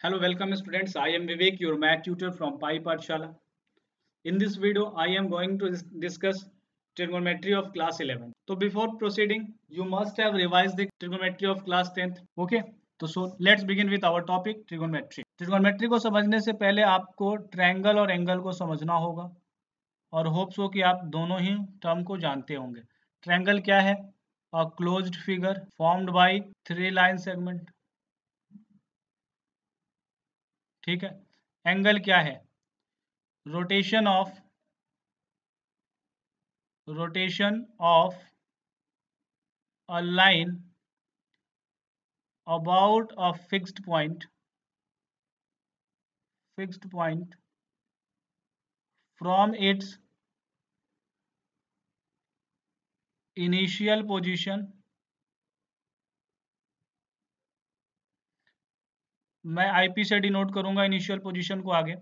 Hello, welcome students. I am Vivek, your math tutor from Pi Pathshala. In this video, I am going to discuss trigonometry of class 11. So before proceeding, you must have revised the trigonometry of class 10th. Okay? So let's begin with our topic trigonometry. Trigonometry को समझने से पहले आपको triangle और angle को समझना होगा और होप्स हो कि आप दोनों ही टर्म को जानते होंगे। ट्रायंगल क्या है? A closed figure formed by 3 line segment. ठीक है। एंगल क्या है? rotation of a line about a fixed point from its initial position, मैं IP से डिनोट करूंगा इनिशियल पोजीशन को आगे,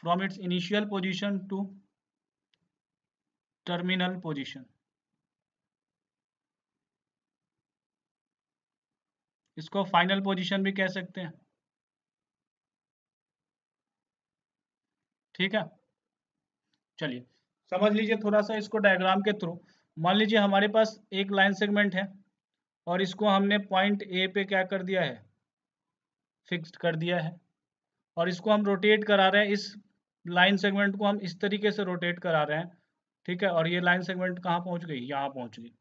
from its initial position to terminal position. इसको फाइनल पोजीशन भी कह सकते हैं। ठीक है, चलिए समझ लीजिए थोड़ा सा इसको डायग्राम के थ्रू। मान लीजिए हमारे पास एक लाइन सेगमेंट है और इसको हमने पॉइंट ए पे क्या कर दिया है, फिक्स्ड कर दिया है, और इसको हम रोटेट करा रहे हैं। इस लाइन सेगमेंट को हम इस तरीके से रोटेट करा रहे हैं। ठीक है, और ये लाइन सेगमेंट कहाँ पहुंच गई? यहाँ पहुंच गई।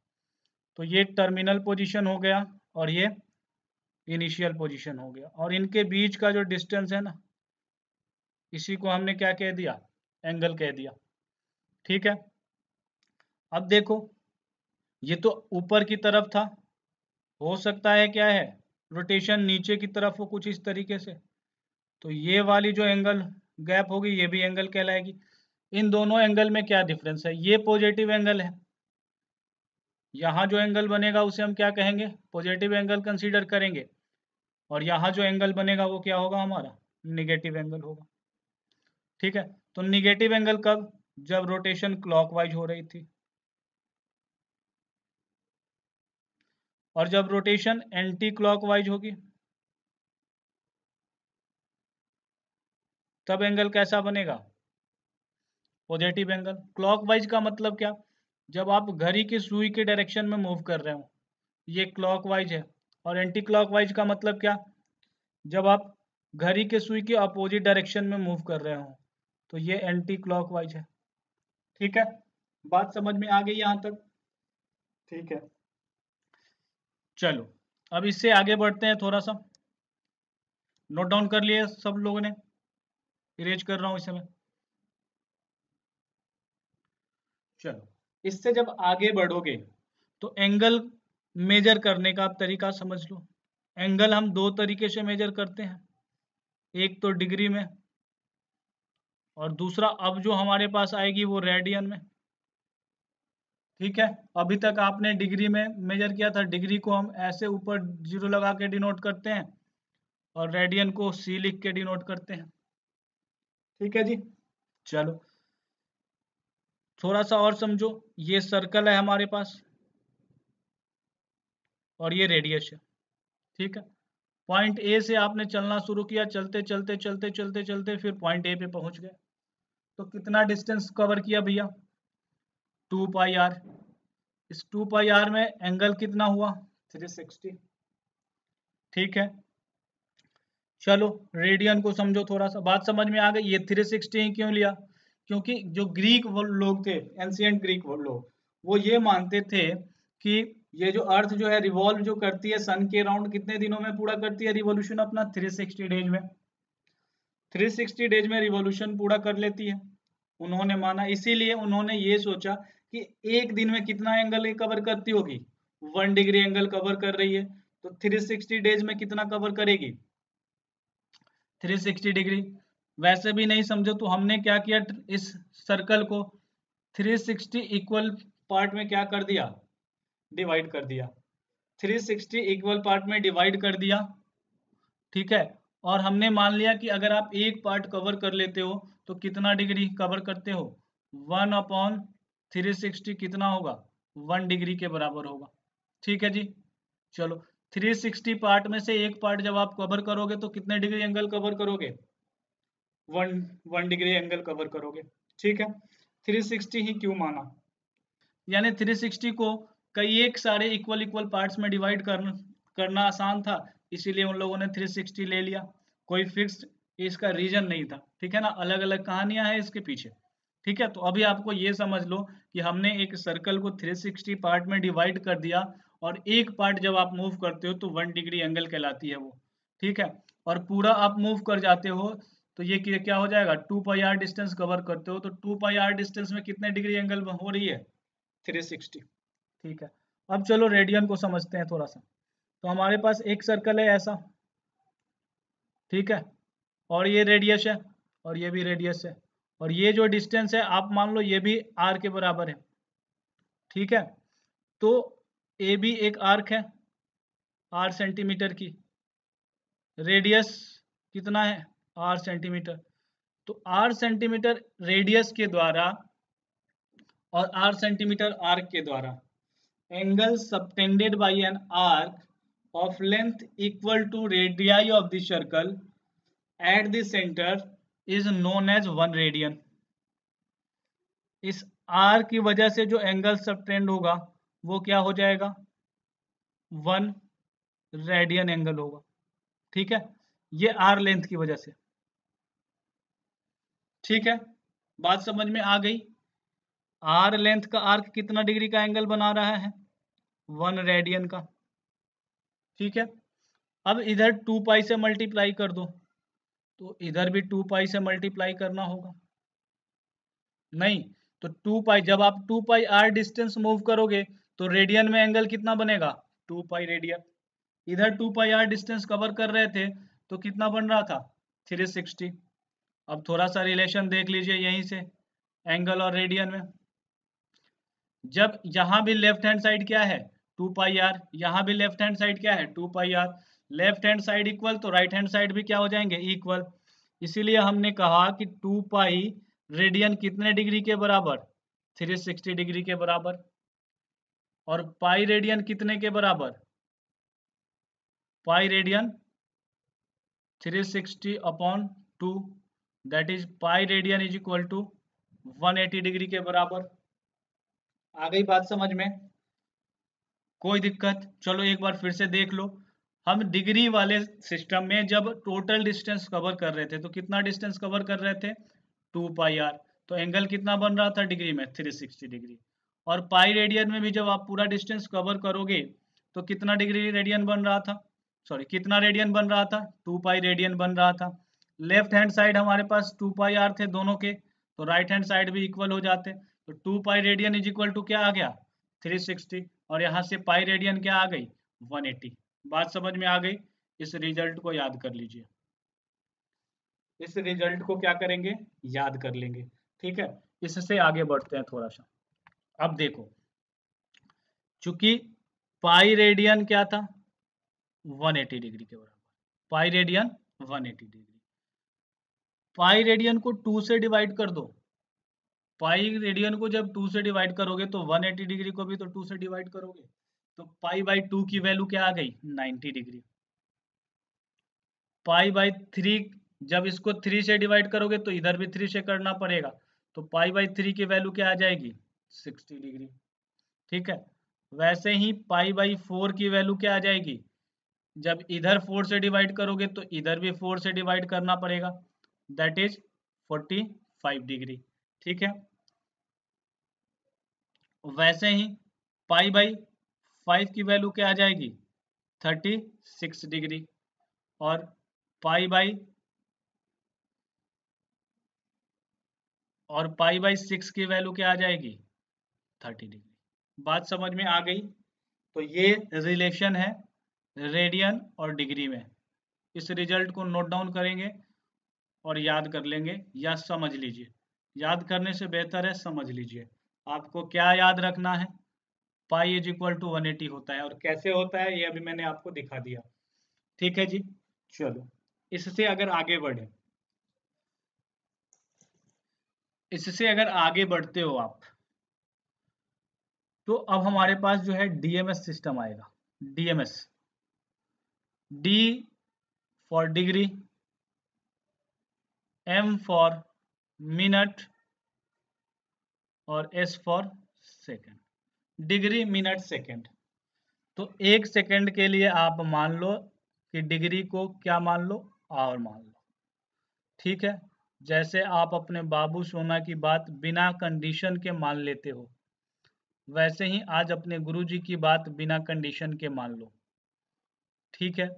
तो ये टर्मिनल पोजीशन हो गया और ये इनिशियल पोजीशन हो गया, और इनके बीच का जो डिस्टेंस है ना, इसी को हमने क्या कह दिया? एंगल कह दिया। ठीक है, अब देखो ये तो ऊपर की तरफ था, हो सकता है क्या है, रोटेशन नीचे की तरफ हो कुछ इस तरीके से, तो ये वाली जो एंगल गैप होगी ये भी एंगल कहलाएगी। इन दोनों एंगल में क्या डिफरेंस है? ये पॉजिटिव एंगल है, यहाँ जो एंगल बनेगा उसे हम क्या कहेंगे? पॉजिटिव एंगल कंसीडर करेंगे, और यहाँ जो एंगल बनेगा वो क्या होगा? हमारा निगेटिव एंगल होगा। ठीक है, तो निगेटिव एंगल कब? जब रोटेशन क्लॉकवाइज हो रही थी, और जब रोटेशन एंटी क्लॉकवाइज होगी तब एंगल कैसा बनेगा? Positive angle. क्लॉकवाइज का मतलब क्या? जब आप घड़ी की सुई के डायरेक्शन में मूव कर रहे हो, ये क्लॉकवाइज है। और एंटी क्लॉकवाइज का मतलब क्या? जब आप घड़ी के सुई के अपोजिट डायरेक्शन में मूव कर रहे हो, तो ये एंटी क्लॉकवाइज है। ठीक है, बात समझ में आ गई यहां तक? ठीक है, चलो अब इससे आगे बढ़ते हैं। थोड़ा सा नोट डाउन कर लिए सब लोगों ने? इरेज कर रहा हूं इस समय। चलो, इससे जब आगे बढ़ोगे तो एंगल मेजर करने का आप तरीका समझ लो। एंगल हम दो तरीके से मेजर करते हैं, एक तो डिग्री में, और दूसरा अब जो हमारे पास आएगी वो रेडियन में। ठीक है, अभी तक आपने डिग्री में मेजर किया था, डिग्री को हम ऐसे ऊपर जीरो लगा के डिनोट करते हैं, और रेडियन को सी लिख के डिनोट करते हैं। ठीक है जी, चलो थोड़ा सा और समझो। ये सर्कल है हमारे पास और ये रेडियस है। ठीक है, पॉइंट ए से आपने चलना शुरू किया, चलते चलते चलते चलते चलते फिर पॉइंट ए पे पहुंच गए, तो कितना डिस्टेंस कवर किया भैया? 2πr। इस 2πr में एंगल कितना हुआ? 360। ठीक है, चलो रेडियन को समझो। थोड़ा सा बात समझ में आ गई? ये 360 ही क्यों लिया? क्योंकि जो ग्रीक लोग थे, एंशियंट ग्रीक लोग, वो ये मानते थे कि ये जो अर्थ जो है रिवॉल्व जो करती है सन के अराउंड, कितने दिनों में पूरा करती है रिवॉल्यूशन अपना? 360 डेज में। 360 डेज में रिवॉल्यूशन पूरा कर लेती है, उन्होंने माना। इसीलिए उन्होंने ये सोचा कि एक दिन में कितना एंगल कवर करती होगी? 1 डिग्री एंगल कवर कर रही है, तो 360 डेज में कितना कवर करेगी? 360 डिग्री। वैसे भी नहीं समझो तो हमने क्या किया, इस सर्कल को 360 इक्वल पार्ट में क्या कर दिया? डिवाइड कर दिया। 360 इक्वल पार्ट में डिवाइड कर दिया। ठीक है, और हमने मान लिया कि अगर आप एक पार्ट कवर कर लेते हो तो कितना डिग्री कवर करते हो? 1/360 कितना होगा? 1 डिग्री के बराबर होगा। ठीक है जी, चलो 360 पार्ट में से एक पार्ट जब आप कवर करोगे तो कितने डिग्री एंगल कवर करोगे? 1 डिग्री एंगल कवर करोगे। ठीक है, 360 ही क्यों माना? यानी 360 को कई एक सारे इक्वल इक्वल पार्ट्स में डिवाइड करना आसान था, इसीलिए उन लोगों ने 360 ले लिया। कोई फिक्स्ड इसका रीजन नहीं था, ठीक है ना, अलग अलग कहानियां हैं इसके पीछे। ठीक है, तो अभी आपको ये समझ लो कि हमने एक सर्कल को 360 पार्ट में डिवाइड कर दिया, और एक पार्ट जब आप मूव करते हो तो 1 डिग्री एंगल कहलाती है वो। ठीक है, और पूरा आप मूव कर जाते हो तो ये क्या हो जाएगा, 2 पाई आर डिस्टेंस कवर करते हो तो 2 पाई आर डिस्टेंस में कितने डिग्री एंगल हो रही है? 360। ठीक है, अब चलो रेडियन को समझते हैं थोड़ा सा। तो हमारे पास एक सर्कल है ऐसा, ठीक है, और ये रेडियस है और ये भी रेडियस है, और ये जो डिस्टेंस है आप मान लो ये भी आर के बराबर है। ठीक है, तो ए भी एक आर्क है 8 सेंटीमीटर की, रेडियस कितना है 8 सेंटीमीटर, तो 8 सेंटीमीटर रेडियस के द्वारा और 8 सेंटीमीटर आर्क के द्वारा angle subtended by an arc of length equal to radii of the circle at the centre is known as 1 radian. इस आर की वजह से जो एंगल सबटेंड होगा वो क्या हो जाएगा, 1 रेडियन एंगल होगा। ठीक है, ये आर लेंथ की वजह से। ठीक है, बात समझ में आ गई? आर लेंथ का आर्क कितना डिग्री का एंगल बना रहा है, 1 रेडियन का। ठीक है, अब इधर 2 पाई से मल्टीप्लाई कर दो, तो इधर भी 2 पाई से मल्टीप्लाई करना होगा। नहीं, तो 2 पाई, जब आप 2 पाई आर डिस्टेंस मूव करोगे तो रेडियन में एंगल कितना बनेगा, 2 पाई रेडियन। इधर 2 पाई आर डिस्टेंस कवर कर रहे थे तो कितना बन रहा था, 360। अब थोड़ा सा रिलेशन देख लीजिए यहीं से, एंगल और रेडियन में। जब यहां भी लेफ्ट हैंड साइड क्या है, 2 पाई आर, यहां भी लेफ्ट हैंड साइड क्या है, 2 pi r, left hand side equal to right hand side भी क्या हो जाएंगे, इक्वल। इसीलिए हमने कहा कि 2 पाई रेडियन कितने डिग्री के बराबर, 360 डिग्री के बराबर, और पाई रेडियन कितने के बराबर, pi radian 360 upon 2, that is pi radian is equal to 180 degree के बराबर। आ गई बात समझ में? कोई दिक्कत? चलो एक बार फिर से देख लो। हम डिग्री वाले सिस्टम में जब टोटल डिस्टेंस कवर कर रहे थे तो कितना डिस्टेंस कवर कर रहे थे, 2 पाई आर, तो एंगल कितना बन रहा था डिग्री में, 360 डिग्री। और पाई रेडियन में भी जब आप पूरा डिस्टेंस कवर करोगे तो कितना डिग्री रेडियन बन रहा था, सॉरी कितना रेडियन बन रहा था, 2 पाई रेडियन बन रहा था। लेफ्ट हैंड साइड हमारे पास 2 पाई आर थे दोनों के, तो राइट हैंड साइड भी इक्वल हो जाते, तो 2 pi radian is equal to क्या आ गया, 360, और यहाँ से पाई रेडियन क्या आ गई, 180। बात समझ में आ गई? इस रिजल्ट को याद कर लीजिए, इस रिजल्ट को क्या करेंगे, याद कर लेंगे। ठीक है, इससे आगे बढ़ते हैं थोड़ा सा। अब देखो, चूंकि पाई रेडियन क्या था, 180 डिग्री के बराबर, pi radian 180 degree. Pi radian को 2 से डिवाइड कर दो, पाई रेडियन को जब 2 से डिवाइड करोगे तो 180 डिग्री को भी तो 2 से डिवाइड करोगे, तो पाई बाई 2 की वैल्यू क्या आ गई, 90 डिग्री। पाई बाई 3, जब इसको 3 से डिवाइड करोगे तो इधर भी 3 से करना पड़ेगा, तो पाई बाई 3 की वैल्यू क्या आ जाएगी, 60 डिग्री। ठीक है, वैसे ही पाई बाई 4 की वैल्यू क्या आ जाएगी, जब इधर 4 से डिवाइड करोगे तो इधर भी 4 से डिवाइड करना पड़ेगा, दैट इज 45 डिग्री। ठीक है, वैसे ही पाई बाई 5 की वैल्यू क्या आ जाएगी, 36 डिग्री, और पाई बाई 6 की वैल्यू क्या आ जाएगी, 30 डिग्री। बात समझ में आ गई? तो ये रिलेशन है रेडियन और डिग्री में। इस रिजल्ट को नोट डाउन करेंगे और याद कर लेंगे, या समझ लीजिए, याद करने से बेहतर है समझ लीजिए। आपको क्या याद रखना है, पाई इज इक्वल टू 180 होता है, और कैसे होता है ये अभी मैंने आपको दिखा दिया। ठीक है जी, चलो इससे अगर आगे बढ़े, इससे अगर आगे बढ़ते हो आप, तो अब हमारे पास जो है डीएमएस सिस्टम आएगा, DMs. D for degree, M for minute और S for second. Degree, minute, second. तो 1 सेकेंड के लिए आप मान लो कि डिग्री को क्या मान लो, आवर मान लो। ठीक है, जैसे आप अपने बाबू सोना की बात बिना कंडीशन के मान लेते हो, वैसे ही आज अपने गुरुजी की बात बिना कंडीशन के मान लो। ठीक है,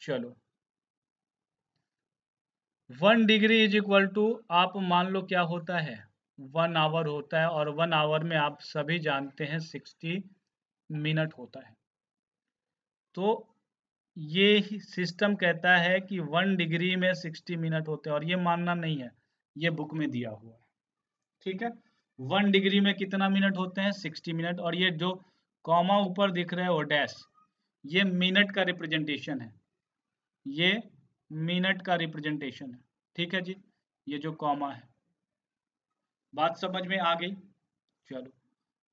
चलो 1 डिग्री इज इक्वल टू, आप मान लो क्या होता है, 1 आवर होता है, और 1 आवर में आप सभी जानते हैं 60 मिनट होता है। तो ये सिस्टम कहता है कि 1 डिग्री में 60 मिनट होते हैं, और ये मानना नहीं है, ये बुक में दिया हुआ है। ठीक है, 1 डिग्री में कितना मिनट होते हैं, 60 मिनट, और ये जो कॉमा ऊपर दिख रहा है वो डैश, ये मिनट का रिप्रेजेंटेशन है, ये मिनट का रिप्रेजेंटेशन है। ठीक है जी, ये जो कॉमा है, बात समझ में आ गई। चलो,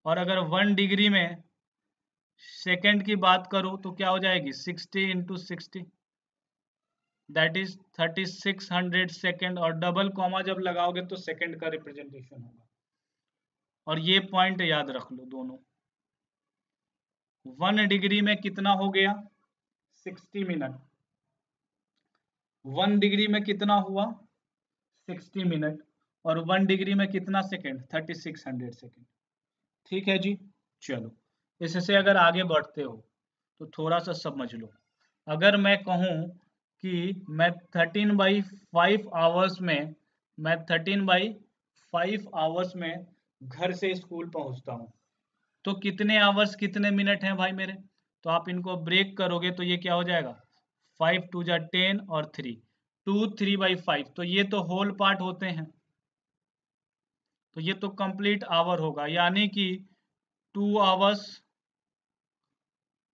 और अगर 1 डिग्री में सेकंड की बात करो तो क्या हो जाएगी, 60 इंटू 60, दैट इज 3600 सेकेंड, और डबल कॉमा जब लगाओगे तो सेकंड का रिप्रेजेंटेशन होगा। और ये पॉइंट याद रख लो दोनों। 1 डिग्री में कितना हो गया, 60 मिनट। 1 डिग्री में कितना हुआ, 60 मिनट, और 1 डिग्री में कितना सेकेंड, 3600 सेकेंड। ठीक है जी, चलो इससे अगर आगे बढ़ते हो तो थोड़ा सा समझ लो। अगर मैं कहूँ कि मैं 13/5 आवर्स में, मैं 13/5 आवर्स में घर से स्कूल पहुंचता हूँ, तो कितने आवर्स कितने मिनट हैं भाई मेरे, तो आप इनको ब्रेक करोगे तो ये क्या हो जाएगा, 5 2 जा 10 और 3, 2 3/5, तो ये तो होल पार्ट होते हैं, तो ये तो कंप्लीट आवर होगा, यानी कि 2 आवर्स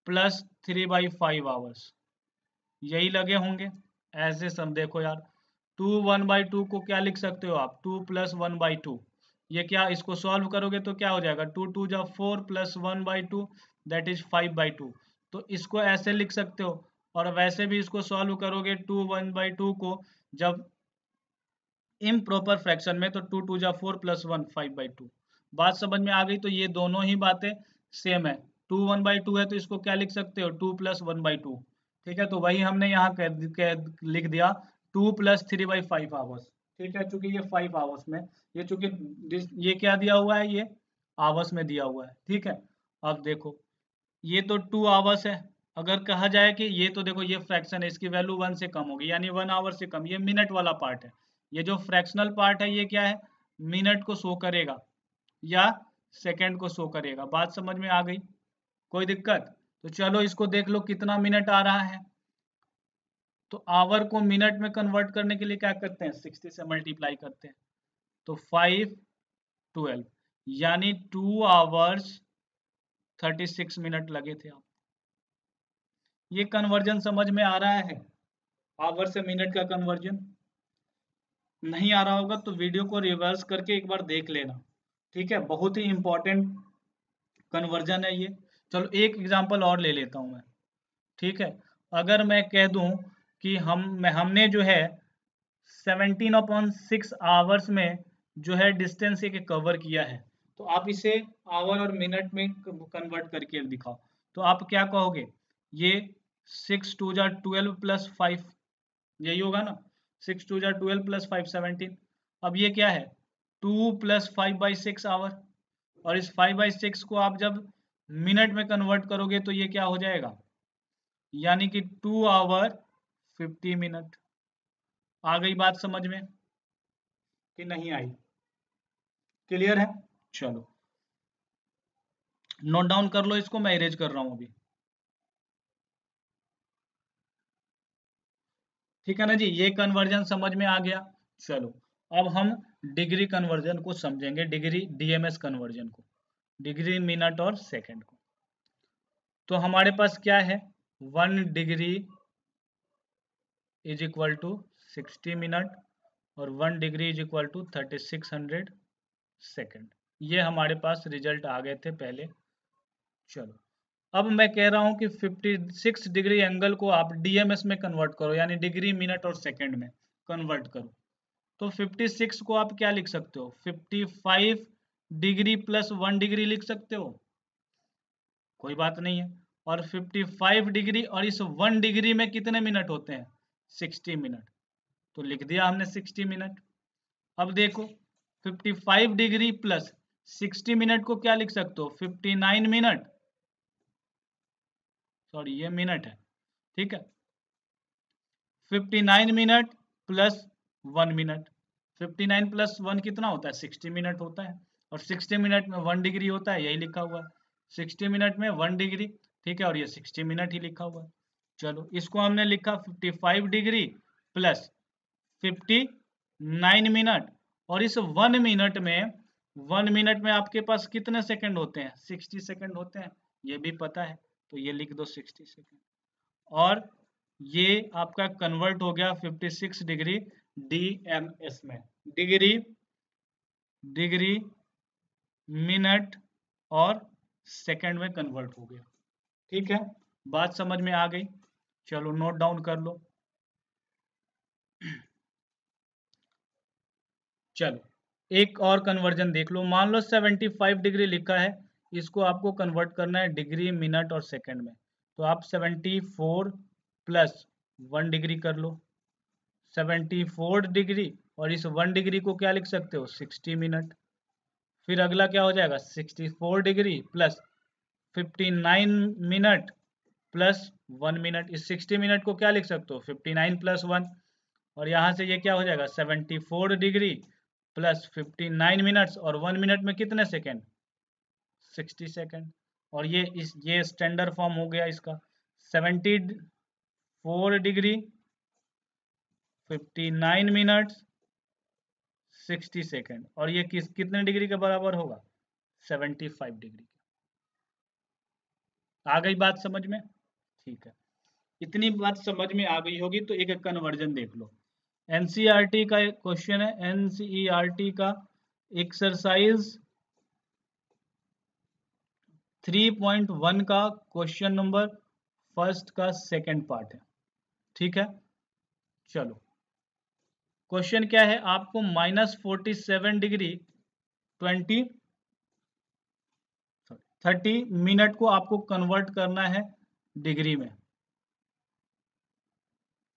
प्लस 3/5 आवर्स, यही लगे होंगे। ऐसे सम देखो यार, 2 1/2 को क्या लिख सकते हो आप, 2 + 1/2, ये क्या, इसको सॉल्व करोगे तो क्या हो जाएगा, 2 2 जा 4 + 1/2 दैट इज 5/2, तो इसको ऐसे लिख सकते हो। और वैसे भी इसको सॉल्व करोगे 2 1/2 को जब इम्प्रॉपर फ्रैक्शन में, तो 2 2 जा 4 + 1 5/2। बात समझ में आ गई, तो ये दोनों ही बातें सेम है। 2 1/2 है तो इसको क्या लिख सकते हो, 2 + 1/2। ठीक है, तो वही हमने यहाँ लिख दिया 2 + 3/5 आवर्स। ठीक है, चूंकि ये 5 आवर्स में, ये चूंकि ये क्या दिया हुआ है, ये आवर्स में दिया हुआ है। ठीक है, अब देखो ये तो 2 आवर्स है, अगर कहा जाए कि ये तो देखो ये फ्रैक्शन है, इसकी वैल्यू 1 से कम होगी, यानी 1 आवर से कम, ये मिनट वाला पार्ट है। ये जो फ्रैक्शनल पार्ट है ये क्या है, मिनट को शो करेगा या सेकंड को शो करेगा। बात समझ में आ गई, कोई दिक्कत, तो चलो इसको देख लो कितना मिनट आ रहा है। तो आवर को मिनट में कन्वर्ट करने के लिए क्या करते हैं, 60 से मल्टीप्लाई करते हैं, तो 5 12, यानी 2 आवर्स 36 मिनट लगे थे। आप ये कन्वर्जन समझ में आ रहा है, आवर से मिनट का कन्वर्जन। नहीं आ रहा होगा तो वीडियो को रिवर्स करके एक बार देख लेना। ठीक है, बहुत ही इंपॉर्टेंट कन्वर्जन है ये। चलो एक एग्जांपल और ले लेता हूं मैं। ठीक है, अगर मैं कह दूं कि हमने जो है 17/6 आवर्स में जो है डिस्टेंस एक कवर किया है, तो आप इसे आवर और मिनट में कन्वर्ट करके दिखाओ, तो आप क्या कहोगे, ये 6 2 जा 12 + 5, यही होगा ना, 6 2 जा 12 + 5 17। अब ये क्या है, 2 + 5/6 आवर, और इस 5/6 को आप जब मिनट में कन्वर्ट करोगे तो ये क्या हो जाएगा, यानी कि 2 आवर 50 मिनट। आ गई बात समझ में कि नहीं आई, क्लियर है। चलो नोट डाउन कर लो इसको, मैं इरेज कर रहा हूं अभी। ठीक है ना जी, ये कन्वर्जन समझ में आ गया। चलो अब हम डिग्री कन्वर्जन को समझेंगे, डिग्री डीएमएस कन्वर्जन को, डिग्री मिनट और सेकंड को। तो हमारे पास क्या है, 1 degree is equal to 60 minute, और 1 degree is equal to 3600 second. ये हमारे पास रिजल्ट आ गए थे पहले। चलो अब मैं कह रहा हूं कि 56 डिग्री एंगल को आप डीएमएस में कन्वर्ट करो, यानी डिग्री, मिनट और सेकंड में कन्वर्ट करो। तो 56 को आप क्या लिख सकते हो, 55 डिग्री प्लस 1 डिग्री लिख सकते हो, कोई बात नहीं है। और 55 डिग्री और इस 1 डिग्री में कितने मिनट होते हैं, 60 मिनट, तो लिख दिया हमने 60 मिनट। अब देखो 55 डिग्री प्लस 60 मिनट को क्या लिख सकते हो, 59 मिनट, सॉरी ये मिनट है, ठीक है। 59 मिनट प्लस 1 मिनट, 59 प्लस 1 कितना होता है, 60 मिनट होता है। और 60 मिनट में 1 डिग्री होता है, यही लिखा हुआ है, 60 मिनट में 1 डिग्री, ठीक है। और ये 60 मिनट ही लिखा हुआ है। चलो इसको हमने लिखा 55 डिग्री प्लस 59 मिनट, और इस 1 मिनट में, 1 मिनट में आपके पास कितने सेकंड होते हैं, 60 सेकंड होते हैं, ये भी पता है, तो ये लिख दो 60 सेकंड। और ये आपका कन्वर्ट हो गया 56 डिग्री डीएमएस में, डिग्री, डिग्री, मिनट और सेकंड में कन्वर्ट हो गया, ठीक है। बात समझ में आ गई, चलो नोट डाउन कर लो। चलो एक और कन्वर्जन देख लो, मान लो 75 डिग्री लिखा है, इसको आपको कन्वर्ट करना है डिग्री, मिनट और सेकंड में। तो आप 74 प्लस 1 डिग्री कर लो, 74 डिग्री और इस 1 डिग्री को क्या लिख सकते हो, 60 मिनट। फिर अगला क्या हो जाएगा, 64 degree plus 59 minute plus 1 minute, इस 60 मिनट को क्या लिख सकते हो, 59 प्लस 1। और यहाँ से ये क्या हो जाएगा, 74 डिग्री प्लस 59 मिनट्स और 1 मिनट में कितने सेकेंड, 60 सेकेंड। और ये स्टैंडर्ड फॉर्म हो गया इसका, 74 डिग्री, 59 मिनट्स, 60 सेकेंड। और ये कितने डिग्री के बराबर होगा, 75 डिग्री। आ गई बात समझ में, ठीक है। इतनी बात समझ में आ गई होगी तो एक कन्वर्जन देख लो। एनसीईआरटी का एक क्वेश्चन है, एनसीईआरटी का एक्सरसाइज 3.1 का क्वेश्चन नंबर फर्स्ट का सेकंड पार्ट है, ठीक है। चलो क्वेश्चन क्या है, आपको -47 डिग्री 30 मिनट को आपको कन्वर्ट करना है डिग्री में,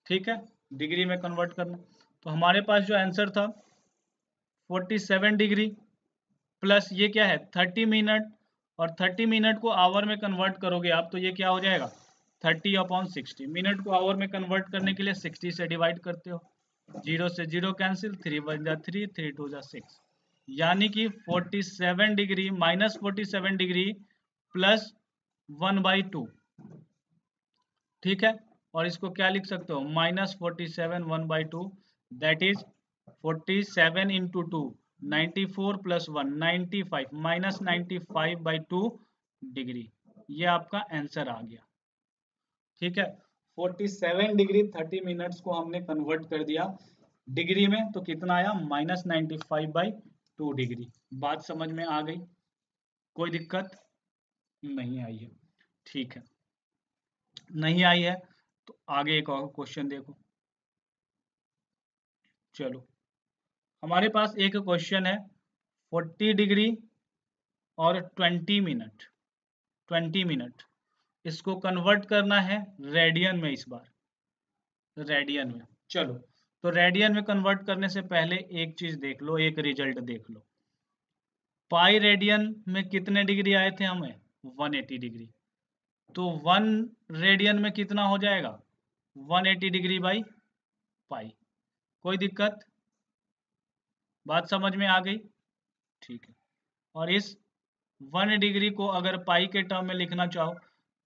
ठीक है, डिग्री में कन्वर्ट करना। तो हमारे पास जो आंसर था 47 डिग्री प्लस ये क्या है 30 मिनट, और 30 मिनट को आवर में कन्वर्ट करोगे आप तो ये क्या हो जाएगा 30/60। मिनट को आवर में कन्वर्ट करने के लिए 60 से डिवाइड करते हो, 0 से 0 कैंसिल, 3 1 जा 3, 3 2 जा 6, यानी कि 47 डिग्री -47 डिग्री प्लस 1/2, ठीक है। और इसको क्या लिख सकते हो, -47 1/2, that is 47 into 2, 94 plus 1 95, -95/2 degree. ये आपका आंसर आ गया, ठीक है। 47 डिग्री 30 मिनट्स को हमने कन्वर्ट कर दिया डिग्री में, तो कितना आया, -95/2 डिग्री। बात समझ में आ गई, कोई दिक्कत नहीं आई है, ठीक है। नहीं आई है तो आगे एक और क्वेश्चन देखो। चलो हमारे पास एक क्वेश्चन है 40 डिग्री और 20 मिनट, इसको कन्वर्ट करना है रेडियन में, इस बार रेडियन में। चलो तो रेडियन में कन्वर्ट करने से पहले एक चीज देख लो, एक रिजल्ट देख लो। पाई रेडियन में कितने डिग्री आए थे हमें, 180 डिग्री। तो 1 रेडियन में कितना हो जाएगा, 180 डिग्री बाई पाई। कोई दिक्कत, बात समझ में आ गई, ठीक है। और इस 1 डिग्री को अगर पाई के टर्म में लिखना चाहो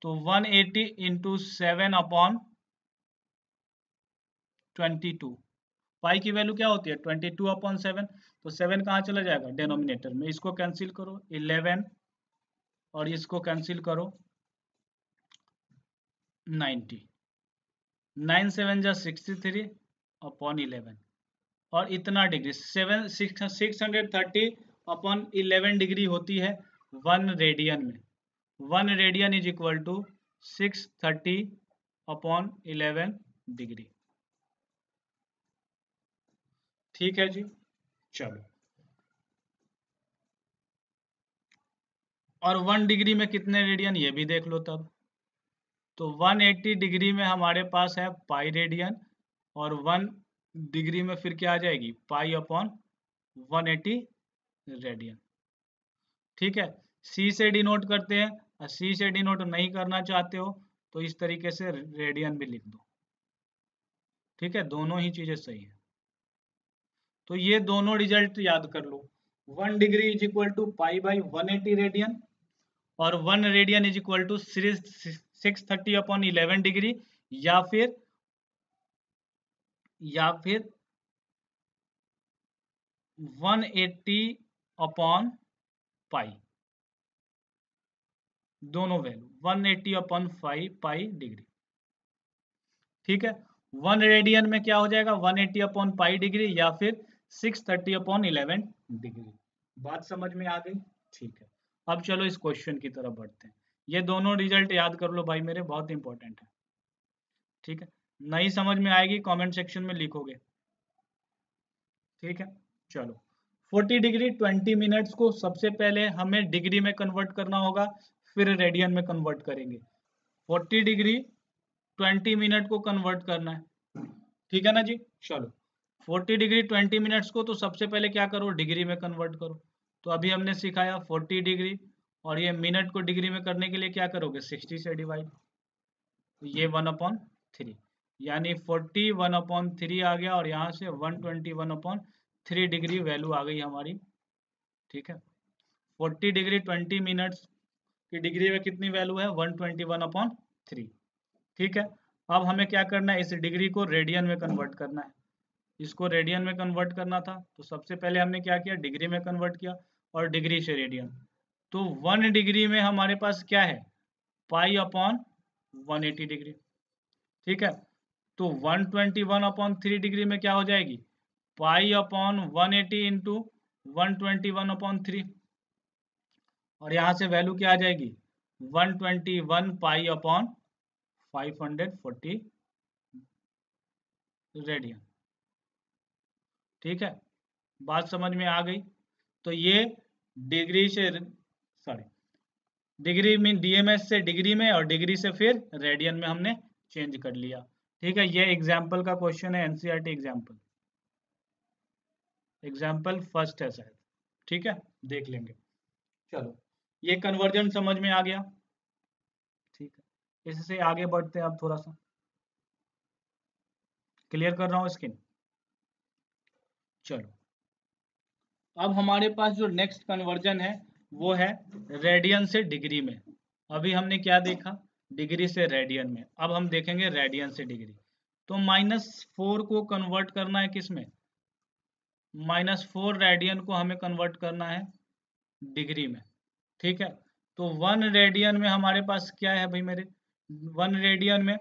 तो 180 इंटू 7/22। पाई की वैल्यू क्या होती है 22/7, तो 7 कहाँ चला जाएगा डिनोमिनेटर में, इसको कैंसिल करो 11 और इसको कैंसिल करो 90, 9 7 जा 63/11, और इतना डिग्री 630/11 डिग्री होती है 1 रेडियन में। 1 radian is equal to 630/11 degree. ठीक है जी, चलो। और 1 डिग्री में कितने रेडियन ये भी देख लो तब। तो 180 डिग्री में हमारे पास है पाई रेडियन, और 1 डिग्री में फिर क्या आ जाएगी, पाई अपॉन 180 रेडियन। ठीक है, सी से डिनोट करते हैं, और सी से डिनोट नहीं करना चाहते हो तो इस तरीके से रेडियन भी लिख दो। ठीक है, दोनों ही चीजें सही है। तो ये दोनों रिजल्ट याद कर लो। 1 degree is equal to pi by 180 radian, और 1 radian is equal to 630/11 degree, या फिर 180 अपॉन पाई, दोनों वैल्यू 180 अपॉन पाई डिग्री। ठीक है, 1 रेडियन में क्या हो जाएगा, 180 अपॉन पाई डिग्री, या फिर 630/11 डिग्री। बात समझ में आ गई? ठीक है, अब चलो इस क्वेश्चन की तरफ बढ़ते हैं। ये दोनों रिजल्ट याद कर लो भाई मेरे, बहुत इंपॉर्टेंट है। ठीक है, नहीं समझ में आएगी कमेंट सेक्शन में लिखोगे। ठीक है, चलो। 40 डिग्री 20 मिनट्स को सबसे पहले हमें डिग्री में कन्वर्ट करना होगा, फिर रेडियन में कन्वर्ट करेंगे। 40 डिग्री 20 मिनट को कन्वर्ट करना है। ठीक है ना जी, चलो। 40 डिग्री 20 मिनट्स को तो सबसे पहले क्या करो, डिग्री में कन्वर्ट करो। तो अभी हमने सिखाया 40 डिग्री, और ये मिनट को डिग्री में करने के लिए क्या करोगे, 60 से डिवाइड, तो ये 1/3, यानी 40 1/3 आ गया, और यहाँ से 121/3 डिग्री वैल्यू आ गई हमारी। ठीक है, 40 डिग्री 20 मिनट्स की डिग्री में कितनी वैल्यू है, 121/3। ठीक है, अब हमें क्या करना है, इस डिग्री को रेडियन में कन्वर्ट करना है। इसको रेडियन में कन्वर्ट करना था, तो सबसे पहले हमने क्या किया, डिग्री में कन्वर्ट किया, और डिग्री से रेडियन। तो 1 डिग्री में हमारे पास क्या है, पाई अपॉन 180 डिग्री। ठीक है, तो 121/3 डिग्री में क्या हो जाएगी, पाई अपॉन 180 इंटू 121/3, और यहाँ से वैल्यू क्या आ जाएगी, 121 पाई अपॉन 540 रेडियन। ठीक है, बात समझ में आ गई? तो ये डिग्री से, सॉरी, डिग्री में डीएमएस से डिग्री में, और डिग्री से फिर रेडियन में हमने चेंज कर लिया। ठीक है, ये एग्जाम्पल का क्वेश्चन है, एनसीईआरटी एग्जाम्पल, एग्जाम्पल फर्स्ट है शायद। ठीक है, देख लेंगे। चलो, ये कन्वर्जन समझ में आ गया। ठीक है, इससे आगे बढ़ते हैं अब, थोड़ा सा क्लियर कर रहा हूँ स्क्रीन। चलो, अब हमारे पास जो नेक्स्ट कन्वर्जन है वो है रेडियन से डिग्री में। अभी हमने क्या देखा, डिग्री से रेडियन में, अब हम देखेंगे रेडियन से डिग्री। तो -4 को कन्वर्ट करना है किस में, -4 रेडियन को हमें कन्वर्ट करना है डिग्री में। ठीक है, तो 1 रेडियन में हमारे पास क्या है भाई मेरे, 1 रेडियन में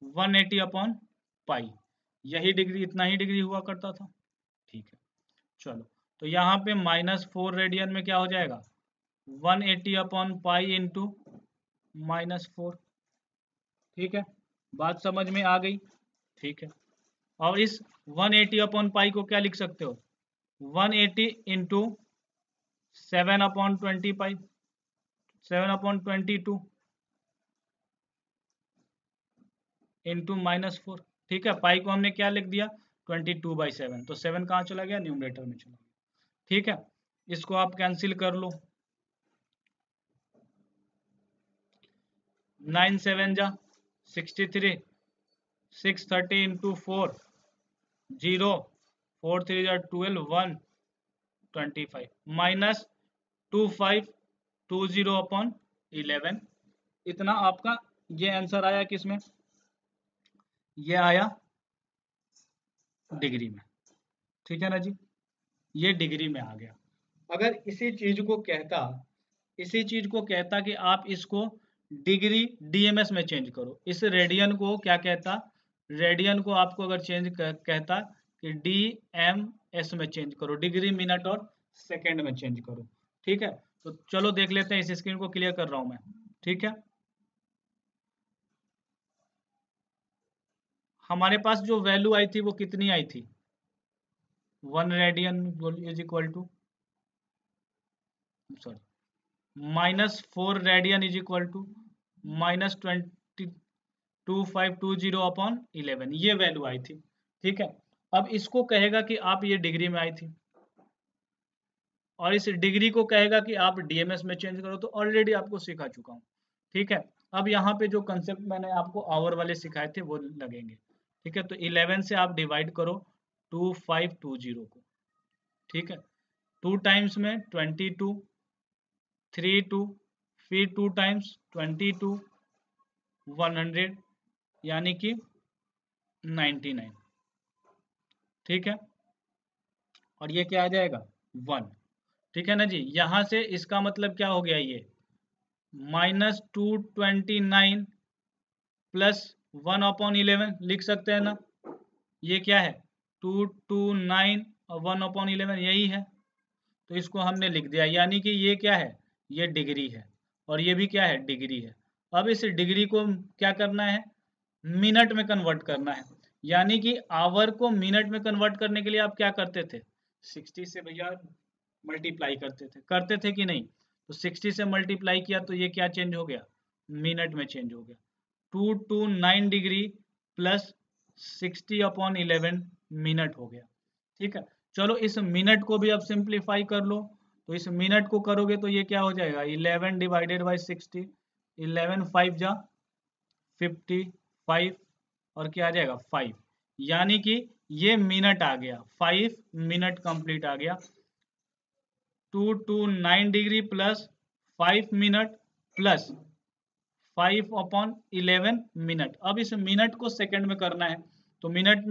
180/पाई, यही डिग्री, इतना ही डिग्री हुआ करता था। ठीक है, चलो, तो यहाँ पे -4 रेडियन में क्या हो जाएगा, 180/पाई इंटू -4। ठीक है, बात समझ में आ गई? ठीक है, और इस 180/पाई को क्या लिख सकते हो, 180 इंटू 7/20 पाई, 7/22 इंटू -4। ठीक है, पाई को हमने क्या लिख दिया, 22/7, तो 7 कहाँ चला गया, न्यूमरेटर में चला गया। ठीक है, इसको आप कैंसिल कर लो, 9 7 जा 63, 630 इंटू 4 0, 4 3 जा 12, 1 25, -2520/11। इतना आपका ये आंसर आया किसमें, ये आया डिग्री में। ठीक है ना जी, ये डिग्री में आ गया। अगर इसी चीज को कहता कि आप इसको डिग्री डीएमएस में चेंज करो, इस रेडियन को क्या कहता, रेडियन को आपको अगर चेंज कहता कि डीएमएस में चेंज करो, डिग्री मिनट और सेकंड में चेंज करो। ठीक है, तो चलो देख लेते हैं, इस स्क्रीन को क्लियर कर रहा हूं मैं, ठीक है। हमारे पास जो वैल्यू आई थी वो कितनी आई थी, 1 radian is equal to, sorry, -4 radian is equal to -2520/11, ये वैल्यू आई थी, ठीक है। अब इसको कहेगा कि आप ये डिग्री में आई थी, और इस डिग्री को कहेगा कि आप डीएमएस में चेंज करो, तो ऑलरेडी आपको सिखा चुका हूँ, ठीक है। अब यहाँ पे जो कंसेप्ट मैंने आपको आवर वाले सिखाए थे वो लगेंगे, ठीक है। तो 11 से आप डिवाइड करो 2520 को, ठीक है। 2 टाइम्स में 22, 3 2, फिर 2 टाइम्स 22, 100, यानी कि 99, ठीक है। और ये क्या आ जाएगा 1, ठीक है ना जी। यहां से इसका मतलब क्या हो गया, ये -229 प्लस 1/11 लिख सकते हैं ना, ये क्या है 229 और 1/11 यही है, तो इसको हमने लिख दिया, यानी कि ये क्या है, ये डिग्री है, और ये भी क्या है, डिग्री है। अब इस डिग्री को क्या करना है, मिनट में कन्वर्ट करना है, यानी कि आवर को मिनट में कन्वर्ट करने के लिए आप क्या करते थे, 60 से भैया मल्टीप्लाई करते थे कि नहीं। तो 60 से मल्टीप्लाई किया तो ये क्या चेंज हो गया, मिनट में चेंज हो गया, 229 डिग्री प्लस 60/11 मिनट हो गया, ठीक है। चलो इस मिनट को भी अब सिंप्लीफाई कर लो, तो इस मिनट को करोगे तो ये क्या हो जाएगा, 11 डिवाइडेड बाई 60, 11 5 जा 55, और क्या आ जाएगा 5, यानी कि ये मिनट आ गया, 5 मिनट कंप्लीट आ गया। 229 degree plus 5 minute plus 5/11 minute. अब इस मिनट को सेकंड में करना है, तो मिनट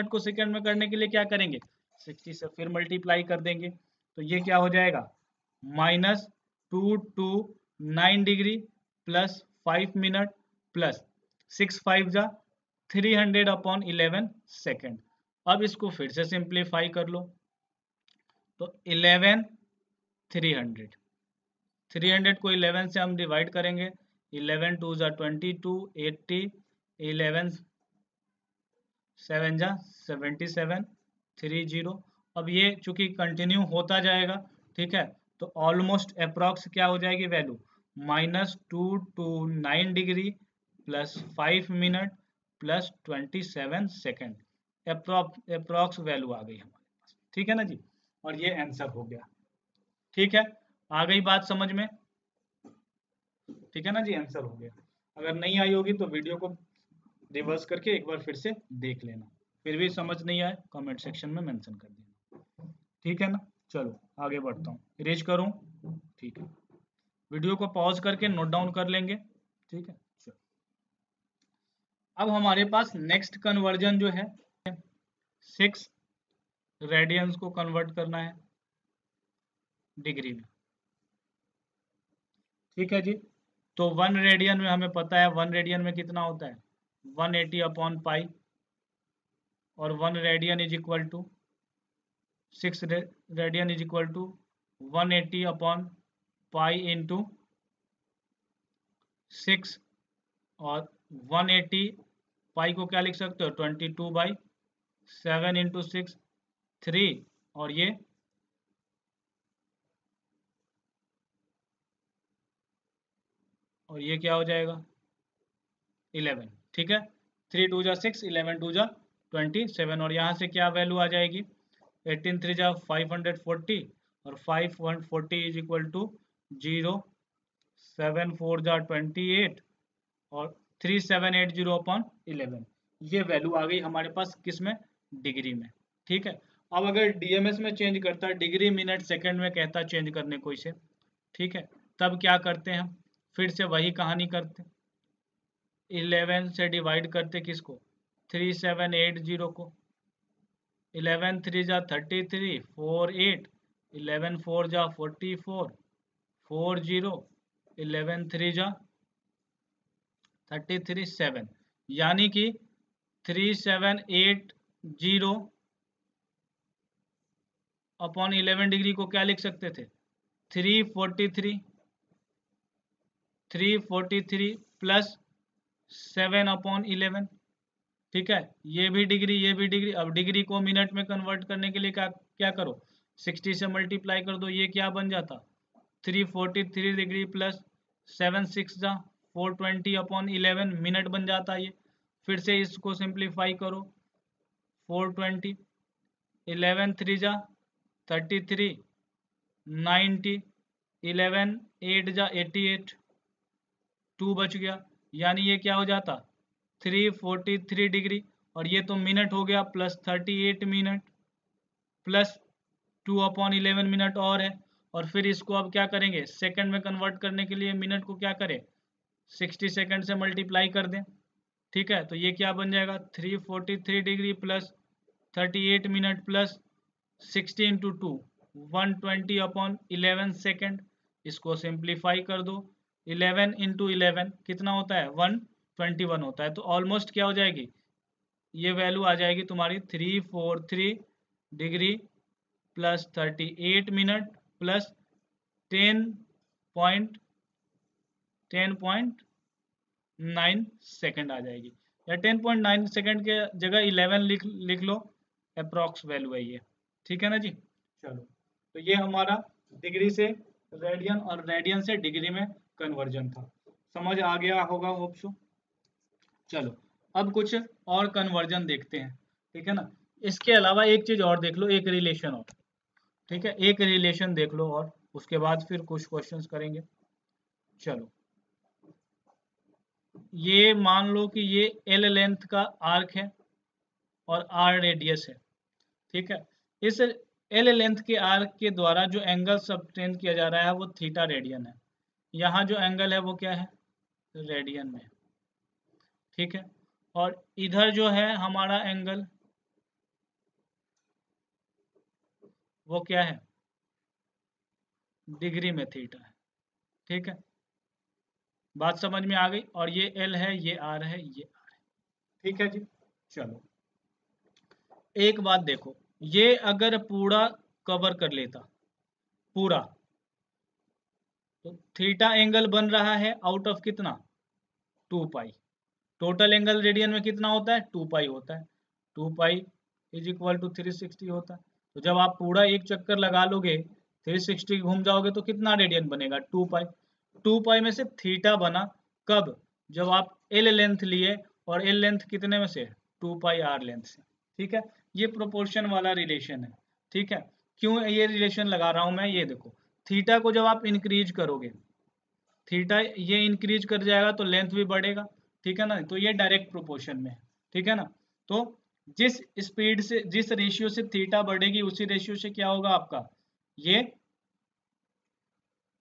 को सेकंड में करने के लिए क्या करेंगे, 60 से फिर मल्टीप्लाई कर देंगे, तो ये क्या हो जाएगा -229 डिग्री प्लस 5 मिनट प्लस 6 5 जा 300/11 सेकेंड। अब इसको फिर से सिंप्लीफाई कर लो, तो 11 300 को 11 से हम डिवाइड करेंगे, 11 2 जा 22, 80, 11 7 जा 77, 30। अब ये चूंकि कंटिन्यू होता जाएगा, ठीक है, तो ऑलमोस्ट अप्रॉक्स क्या हो जाएगी value, -229 degree plus 5 minute plus 27 second, approx value आ गई हमारे पास, ठीक है ना जी। और ये आंसर हो गया, ठीक है। आ गई बात समझ में, ठीक है ना जी, आंसर हो गया। अगर नहीं आई होगी तो वीडियो को रिवर्स करके एक बार फिर से देख लेना, फिर भी समझ नहीं आए कमेंट सेक्शन में मेंशन कर देना, ठीक है ना। चलो आगे बढ़ता हूँ, इरेज करूँ, ठीक है। वीडियो को पॉज करके नोट डाउन कर लेंगे, ठीक है। चलो अब हमारे पास नेक्स्ट कन्वर्जन जो है 6 रेडियंस को कन्वर्ट करना है डिग्री में, ठीक है जी। तो 1 रेडियन में हमें पता है 1 रेडियन में कितना होता है 180/पाई, और 1 radian is equal to 6 radian is equal to 180/पाई इंटू 6, और 180 पाई को क्या लिख सकते हो 22/7 इंटू 6 3, और ये क्या हो जाएगा 11, ठीक है। 3 2 जा 6, 11 2 जा 27, और यहाँ से क्या वैल्यू आ जाएगी 18 3 जा 540, और 540 इज इक्वल टू 0, 7 4 जा 28, और 3780/11, ये वैल्यू आ गई हमारे पास किस में, डिग्री में, ठीक है। अब अगर डीएमएस में चेंज करता है, डिग्री मिनट सेकंड में कहता चेंज करने को इसे, ठीक है, तब क्या करते हैं हम, फिर से वही कहानी करते, 11 से डिवाइड करते किसको 3780 को, 11 3 जा 33, 4 8, 11 4 जा 44, 40, 11 3 जा 33 7, यानी कि 3780/11 डिग्री को क्या लिख सकते थे 343 प्लस 7/11, ठीक है। ये भी डिग्री, ये भी डिग्री। अब डिग्री को मिनट में कन्वर्ट करने के लिए क्या क्या करो, 60 से मल्टीप्लाई कर दो। ये क्या बन जाता, 343 डिग्री प्लस 7 6 जा 420/11 मिनट बन जाता ये। फिर से इसको सिंप्लीफाई करो, 420, 11 3 जा 33, 90, 11 8 जा 88, 2 बच गया। यानी ये क्या हो जाता, 343 डिग्री, और ये तो मिनट हो गया, प्लस 38 मिनट प्लस 2/11 मिनट और है। और फिर इसको अब क्या करेंगे, सेकंड में कन्वर्ट करने के लिए मिनट को क्या करें, 60 सेकंड से मल्टीप्लाई कर दें, ठीक है। तो ये क्या बन जाएगा, 343 degree plus 38 minute plus 60 into 2 120/11 second. इसको सिंप्लीफाई कर दो, 11 इंटू 11 कितना होता है, 121 होता है। तो ऑलमोस्ट क्या हो जाएगी, ये वैल्यू आ जाएगी तुम्हारी 343 degree plus 38 minute plus 10.9 second आ जाएगी, या 10.9 सेकंड के जगह 11 लिख लो, अप्रॉक्स वैल्यू है ये, ठीक है ना जी। चलो, तो ये हमारा डिग्री से रेडियन और रेडियन से डिग्री में कन्वर्जन था, समझ आ गया होगा होप सो। चलो, अब कुछ और कन्वर्जन देखते हैं, ठीक है ना। इसके अलावा एक चीज और देख लो, एक रिलेशन और, ठीक है, एक रिलेशन देख लो और उसके बाद फिर कुछ क्वेश्चंस करेंगे। चलो, ये मान लो कि ये एल लेंथ का आर्क है और आर रेडियस है, ठीक है। इस एल लेंथ के आर्क के द्वारा जो एंगल सबटेंड किया जा रहा है वो थीटा रेडियन है। यहाँ जो एंगल है वो क्या है, रेडियन में, ठीक है। और इधर जो है हमारा एंगल वो क्या है, डिग्री में थीटा है, ठीक है। बात समझ में आ गई। और ये एल है, ये आर है, ये आर है, ठीक है जी। चलो, एक बात देखो, ये अगर पूरा कवर कर लेता पूरा, तो थीटा एंगल बन रहा है आउट ऑफ कितना, 2 पाई। टोटल एंगल रेडियन में कितना होता है, 2 पाई होता है। 2 पाई इज इक्वल टू 360 होता है। तो जब आप पूरा एक चक्कर लगा लोगे, 360 घूम जाओगे, तो कितना रेडियन बनेगा, 2 पाई। 2 पाई में से थीटा बना कब, जब आप एल लेंथ लिए, और एल लेंथ कितने में से, 2 पाई आर लेंथ से, ठीक है। ये प्रोपोर्शन वाला रिलेशन है, ठीक है। क्यों ये रिलेशन लगा रहा हूं मैं, ये देखो, थीटा को जब आप इंक्रीज करोगे, थीटा ये इंक्रीज कर जाएगा तो लेंथ भी बढ़ेगा, ठीक है ना। तो ये डायरेक्ट प्रोपोर्शन में है, ठीक है ना। तो जिस स्पीड से, जिस रेशियो से थीटा बढ़ेगी, उसी रेशियो से क्या होगा आपका, ये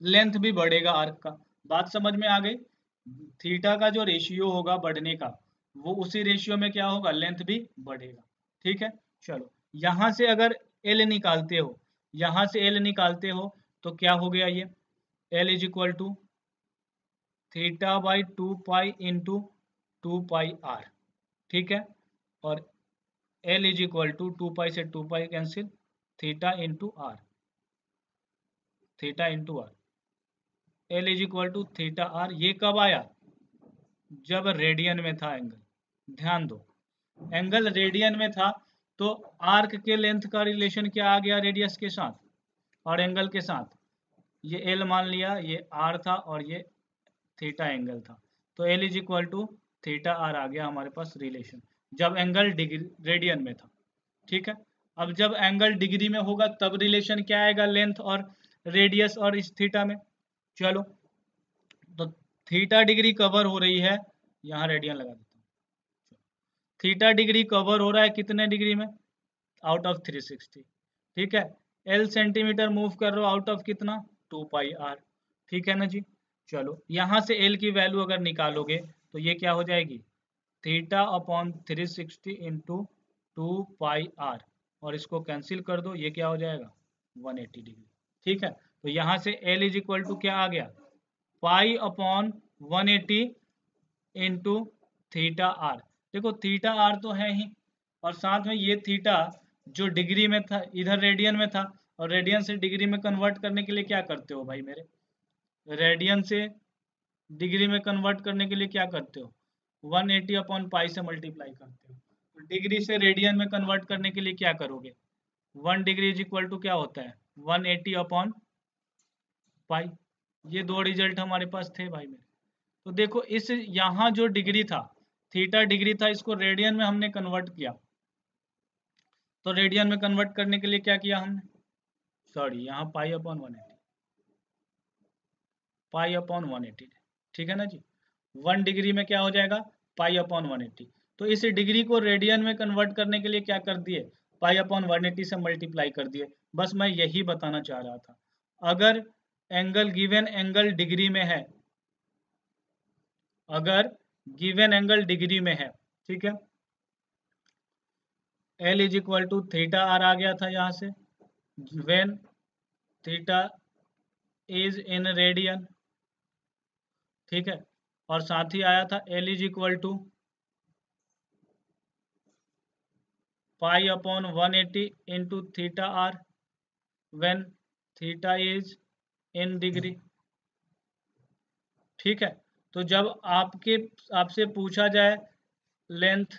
लेंथ भी बढ़ेगा आर्क का। बात समझ में आ गई। थीटा का जो रेशियो होगा बढ़ने का, वो उसी रेशियो में क्या होगा, लेंथ भी बढ़ेगा, ठीक है। चलो, यहां से अगर एल निकालते हो, यहां से एल निकालते हो, तो क्या हो गया, ये L is equal to theta by 2 pi into 2 pi R, ठीक है। और L is equal to 2 pi से 2 pi cancel, theta into R, theta into R, L is equal to theta R. ये कब आया, जब रेडियन में था एंगल। ध्यान दो, एंगल रेडियन में था, तो आर्क के लेंथ का रिलेशन क्या आ गया, रेडियस के साथ और एंगल के साथ। ये एल मान लिया, ये आर था, और ये थीटा एंगल था। तो L is equal to theta r आ गया हमारे पास रिलेशन, जब एंगल डिग्री रेडियन में था, ठीक है। अब जब एंगल डिग्री में होगा, तब रिलेशन क्या आएगा, लेंथ और रेडियस और इस थीटा में। चलो, तो थीटा डिग्री कवर हो रही है, यहाँ रेडियन लगा देता हूँ। थीटा डिग्री कवर हो रहा है कितने डिग्री में, आउट ऑफ 360, ठीक है। एल सेंटीमीटर मूव कर रहे हो आउट ऑफ कितना, 2 पाई आर, ठीक है ना जी। चलो, यहाँ से एल की वैल्यू अगर निकालोगे, तो ये क्या हो जाएगी, theta upon 360 into 2 pi R, और इसको कैंसिल कर दो, ये क्या हो जाएगा, 180 डिग्री, ठीक है। तो यहाँ से एल इज इक्वल टू क्या आ गया, pi upon 180 into theta R. देखो, थीटा आर तो है ही, और साथ में ये थीटा जो डिग्री में था, इधर रेडियन में था, और रेडियन से डिग्री में कन्वर्ट करने के लिए क्या करते हो भाई मेरे? रेडियन से डिग्री में कन्वर्ट करने के लिए क्या करते हो? 180 अपॉन पाई से मल्टीप्लाई करते हो। तो डिग्री से रेडियन में कन्वर्ट करने के लिए क्या करोगे? 1 डिग्री इज इक्वल टू क्या होता है? 180 अपॉन पाई। ये दो रिजल्ट हमारे पास थे भाई मेरे। तो देखो इस यहाँ जो डिग्री था, थीटा डिग्री था, इसको रेडियन में हमने कन्वर्ट किया। तो रेडियन में कन्वर्ट करने के लिए क्या किया हमने? सॉरी, यहाँ पाई अपॉन 180, पाई अपॉन 180, ठीक है ना जी। 1 डिग्री में क्या हो जाएगा? Pi upon 180। तो इस डिग्री को रेडियन में कन्वर्ट करने के लिए क्या कर दिए? पाई अपॉन 180 से मल्टीप्लाई कर दिए। बस मैं यही बताना चाह रहा था। अगर एंगल गिवन एंगल डिग्री में है, अगर गिवन एंगल डिग्री में है, ठीक है, L is equal to theta r आ गया था यहाँ से, when theta is in radian, ठीक है, और साथ ही आया था L is equal to pi upon 180 into theta r when theta is in degree, ठीक है। तो जब आपसे पूछा जाए लेंथ,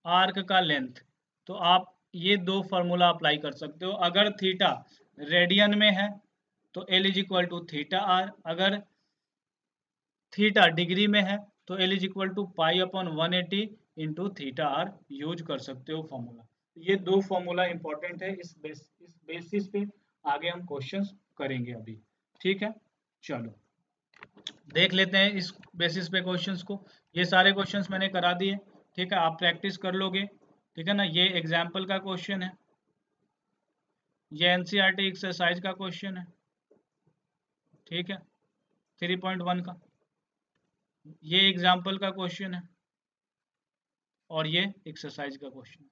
आर्क का लेंथ, तो आप ये दो फार्मूला अप्लाई कर सकते हो। अगर थीटा रेडियन में है तो L is equal to theta R, अगर थीटा डिग्री में है तो L is equal to pi upon 180 into theta R use कर सकते हो फॉर्मूला। ये दो फॉर्मूला इंपॉर्टेंट है, इस बेसिस पे आगे हम क्वेश्चंस करेंगे अभी, ठीक है। चलो देख लेते हैं इस बेसिस पे क्वेश्चंस को। ये सारे क्वेश्चंस मैंने करा दिए, ठीक है, आप प्रैक्टिस कर लोगे, ठीक है ना। ये एग्जाम्पल का क्वेश्चन है, ये एनसीईआरटी एक्सरसाइज का क्वेश्चन है, ठीक है, 3.1 का। ये एग्जाम्पल का क्वेश्चन है और ये एक्सरसाइज का क्वेश्चन है,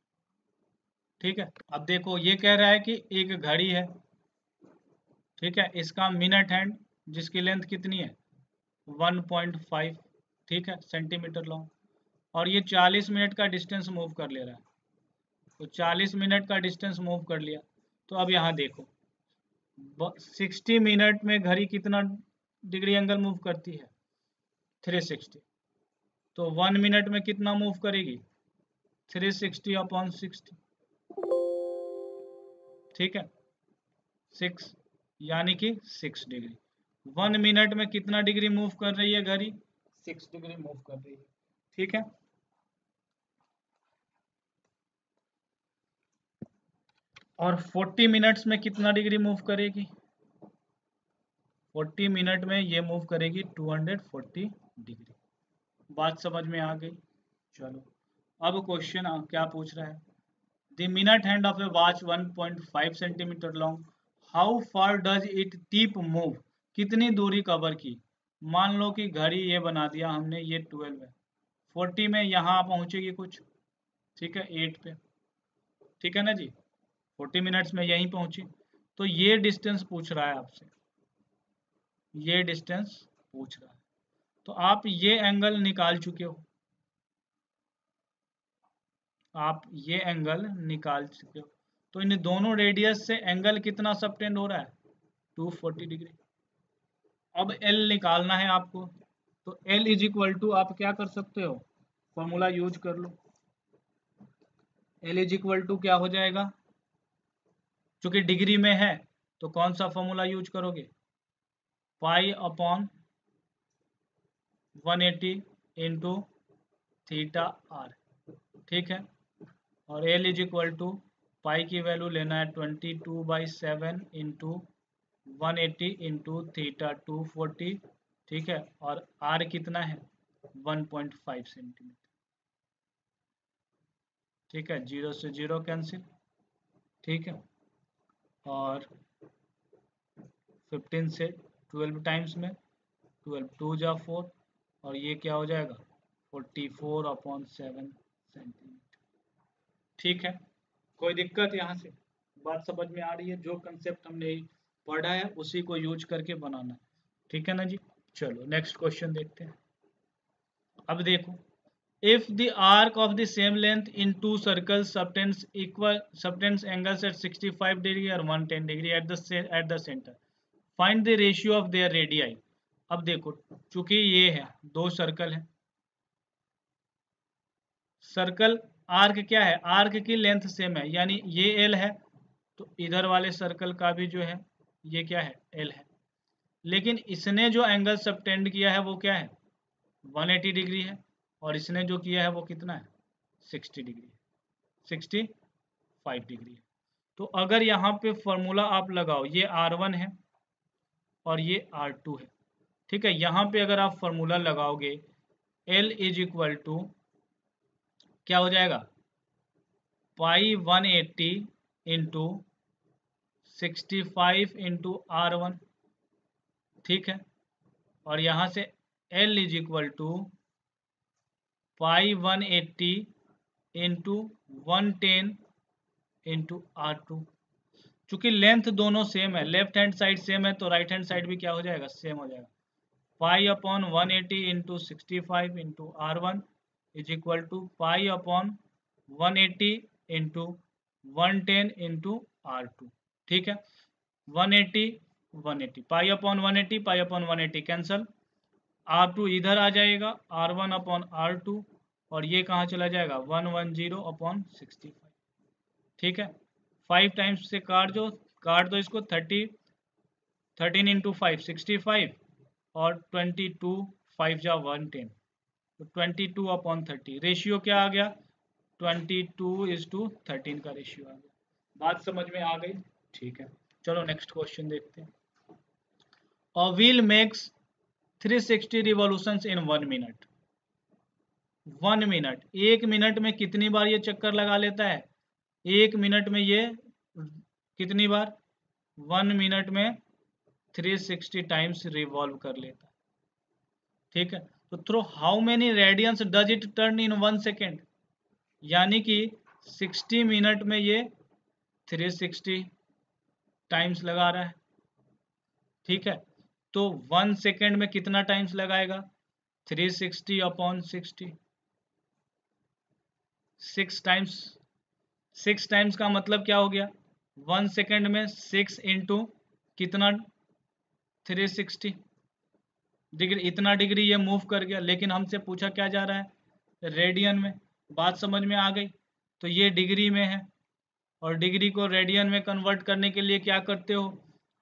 ठीक है। अब देखो ये कह रहा है कि एक घड़ी है, ठीक है, इसका मिनट हैंड जिसकी लेंथ कितनी है? 1.5, ठीक है, सेंटीमीटर लॉन्ग, और ये 40 मिनट का डिस्टेंस मूव कर ले रहा है। तो 40 मिनट का डिस्टेंस मूव कर लिया। तो अब यहाँ देखो 60 मिनट में घड़ी कितना डिग्री एंगल मूव करती है? 360। तो 1 मिनट में कितना मूव करेगी? 360 अपॉन 60, ठीक है, 6, यानी कि 6 डिग्री। 1 मिनट में कितना डिग्री मूव कर रही है घड़ी? 6 डिग्री मूव कर रही है, ठीक है। और 40 मिनट्स में कितना डिग्री मूव करेगी? 40 मिनट में ये मूव करेगी 240 डिग्री। बात समझ में आ गई? चलो अब क्वेश्चन क्या पूछ रहा है? The minute hand of A watch 1.5 centimetre long, how far does it tip move? कितनी दूरी कवर की? मान लो कि घड़ी ये बना दिया हमने, ये 12 है, 40 में यहाँ पहुंचेगी कुछ, ठीक है, 8 पे, ठीक है ना जी, 40 मिनट्स में यहीं पहुंची। तो ये डिस्टेंस पूछ रहा है आपसे, ये डिस्टेंस पूछ रहा है। तो आप ये एंगल निकाल चुके हो, आप ये एंगल निकाल चुके हो। तो इन दोनों रेडियस से एंगल कितना सबटेंड हो रहा है? 240 डिग्री। अब L निकालना है आपको, तो L इज इक्वल टू आप क्या कर सकते हो? फॉर्मूला यूज कर लो। L इज इक्वल टू क्या हो जाएगा? चूंकि डिग्री में है तो कौन सा फॉर्मूला यूज करोगे? Pi upon 180 into theta R, ठीक है। और L is equal to pi की वैल्यू लेना है 22/7 इंटू 180 इंटू थीटा 240, ठीक है, और R कितना है? 1.5 सेंटीमीटर, ठीक है, 0 से 0 कैंसिल, ठीक है, और 15 से 12 टाइम्स में 12 2 जा 4, और ये क्या हो जाएगा? 44/7 सेंटीमीटर, ठीक है। कोई दिक्कत यहाँ से? बात समझ में आ रही है? जो कंसेप्ट हमने पढ़ा है उसी को यूज करके बनाना है, ठीक है ना जी। चलो नेक्स्ट क्वेश्चन देखते हैं। अब देखो if the arc of the same length in two circles subtends angles at 65 degree or 110 degree at the center, find the ratio of their radii. अब देखो, चूंकि ये है दो सर्कल है, सर्कल आर्क क्या है, आर्क की लेंथ सेम है, यानी ये एल है तो इधर वाले सर्कल का भी जो है ये क्या है, एल है। लेकिन इसने जो एंगल सबटेंड किया है वो क्या है, 180 डिग्री है, और इसने जो किया है वो कितना है, 60 डिग्री, 65 डिग्री है। तो अगर यहाँ पे फॉर्मूला आप लगाओ, ये R1 है और ये R2 है, ठीक है। यहाँ पे अगर आप फॉर्मूला लगाओगे L इज इक्वल टू क्या हो जाएगा, पाई 180 इंटू 65 इंटू R1, ठीक है। और यहाँ से L is equal to pi 180 into 110 into R2। चूंकि लेंथ दोनों सेम है, लेफ्ट हैंड साइड सेम है, तो राइट हैंड साइड भी क्या हो जाएगा, सेम हो जाएगा। Pi upon 180 into 65 into R1 is equal to pi upon 180 into 110 into R2, ठीक है। 180 180, pi upon 180 pi upon 180 cancel, R2 इधर आ जाएगा, R1 अपॉन R2, और ये कहाँ चला जाएगा, 110 अपॉन 65, ठीक है। 5 टाइम्स से काट दो इसको, 13 इंटू 5 65, और 22 5 जा 110, तो 22 अपॉन 30, रेशियो क्या आ गया, 22:13 का रेशियो आ गया। बात समझ में आ गई, ठीक है। चलो नेक्स्ट क्वेश्चन देखते हैं। A wheel makes 360 revolutions in 1 minute. 1 minute, 1 minute में कितनी बार ये चक्कर लगा लेता है, 1 मिनट में ये कितनी बार, 1 मिनट में 360 टाइम्स रिवॉल्व कर लेता है, ठीक है। तो through how many radians does it turn in 1 second, यानी कि 60 मिनट में ये 360 टाइम्स लगा रहा है, ठीक है। तो 1 सेकेंड में कितना टाइम्स लगाएगा, 360 अपॉन 60, 6 टाइम्स का मतलब क्या हो गया, 1 सेकेंड में 6 इंटू कितना, 360 डिग्री, इतना डिग्री ये मूव कर गया। लेकिन हमसे पूछा क्या जा रहा है, रेडियन में। बात समझ में आ गई, तो ये डिग्री में है, और डिग्री को रेडियन में कन्वर्ट करने के लिए क्या करते हो,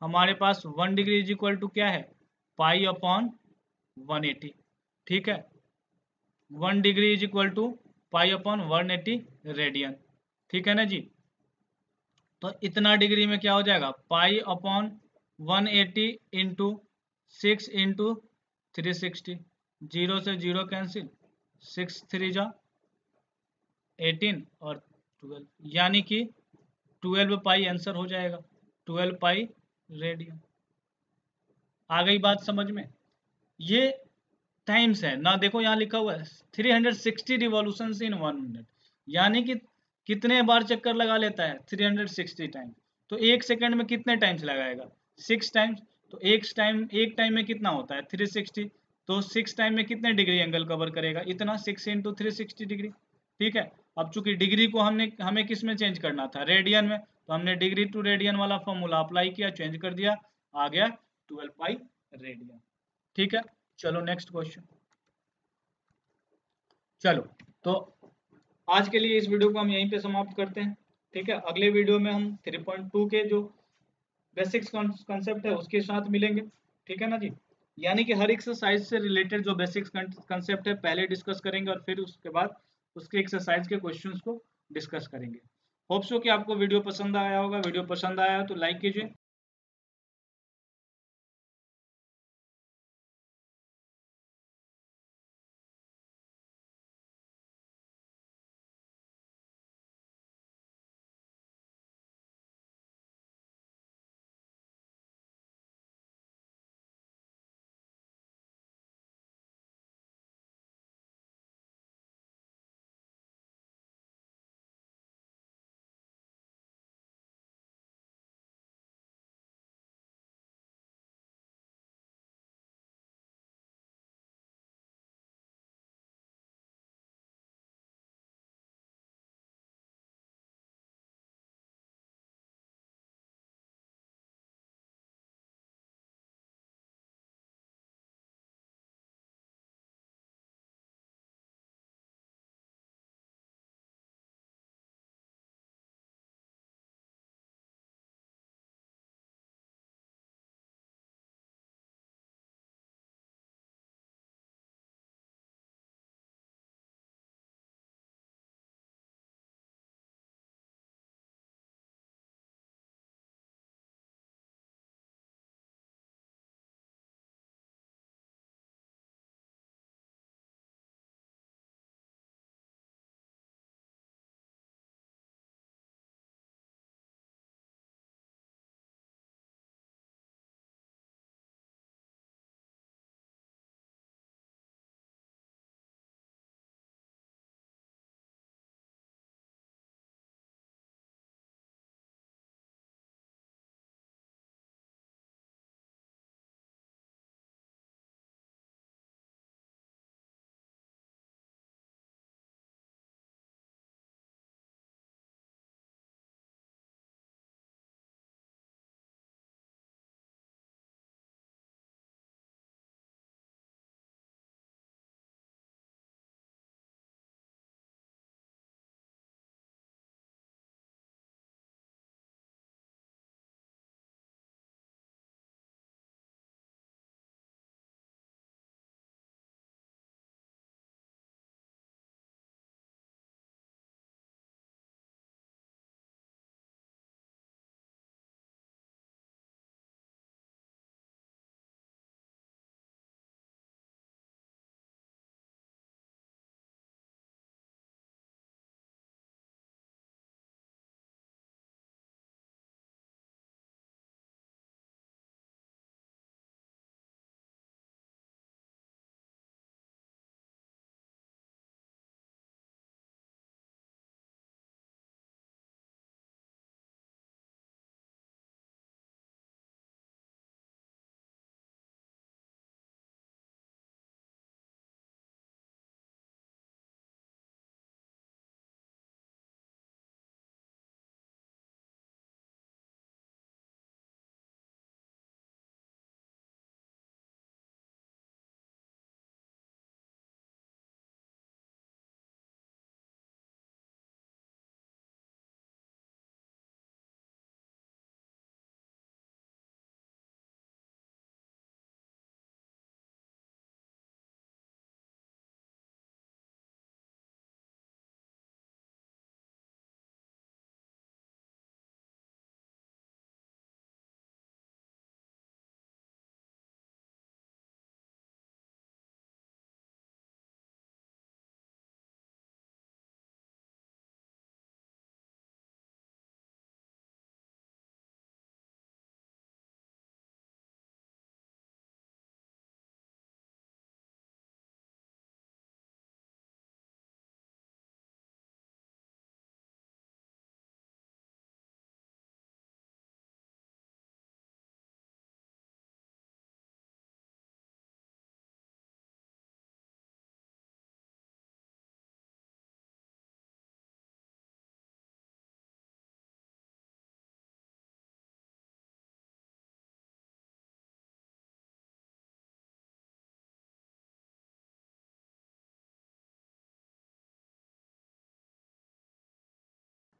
हमारे पास 1 डिग्री इज इक्वल टू क्या है, पाई अपॉन 180, ठीक है। 1 degree is equal to pi upon 180 radian, ठीक है ना जी। तो इतना डिग्री में क्या हो जाएगा, पाई अपॉन 180 इंटू 6 इंटू 360, 0 से 0 कैंसिल, 6 3 जा 18 और 12, यानी कि 12 पाई आंसर हो जाएगा, 12 पाई रेडियन। आ गई बात समझ में, ये टाइम्स है ना, देखो यहाँ लिखा हुआ है 360 रिवॉल्यूशन इन 1 मिनट, यानी कि कितने बार चक्कर लगा लेता है, 360 टाइम्स। तो 1 सेकंड में कितने टाइम्स लगाएगा, 6 टाइम्स। तो एक टाइम में कितना होता है 360, तो 6 टाइम में कितने डिग्री एंगल कवर करेगा, इतना, 6 इंटू 360 डिग्री, ठीक है। अब चूंकि डिग्री को हमें किस में चेंज करना था, रेडियन में, तो हमने डिग्री टू रेडियन वाला फॉर्मूला अप्लाई किया, चेंज कर दिया, आ गया 12 पाई रेडियन, ठीक है। चलो नेक्स्ट क्वेश्चन। चलो, तो आज के लिए इस वीडियो को हम यहीं पे समाप्त करते हैं, ठीक है। अगले वीडियो में हम 3.2 के जो बेसिक्स कंसेप्ट है उसके साथ मिलेंगे, ठीक है ना जी। यानी कि हर एक्सरसाइज से रिलेटेड जो बेसिक्स कंसेप्ट है पहले डिस्कस करेंगे, और फिर उसके बाद उसके एक्सरसाइज के क्वेश्चंस को डिस्कस करेंगे। होप सो कि आपको वीडियो पसंद आया होगा, वीडियो पसंद आया तो लाइक कीजिए।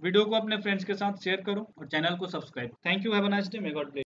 वीडियो को अपने फ्रेंड्स के साथ शेयर करो और चैनल को subscribe. Thank you, have a nice day, may God bless.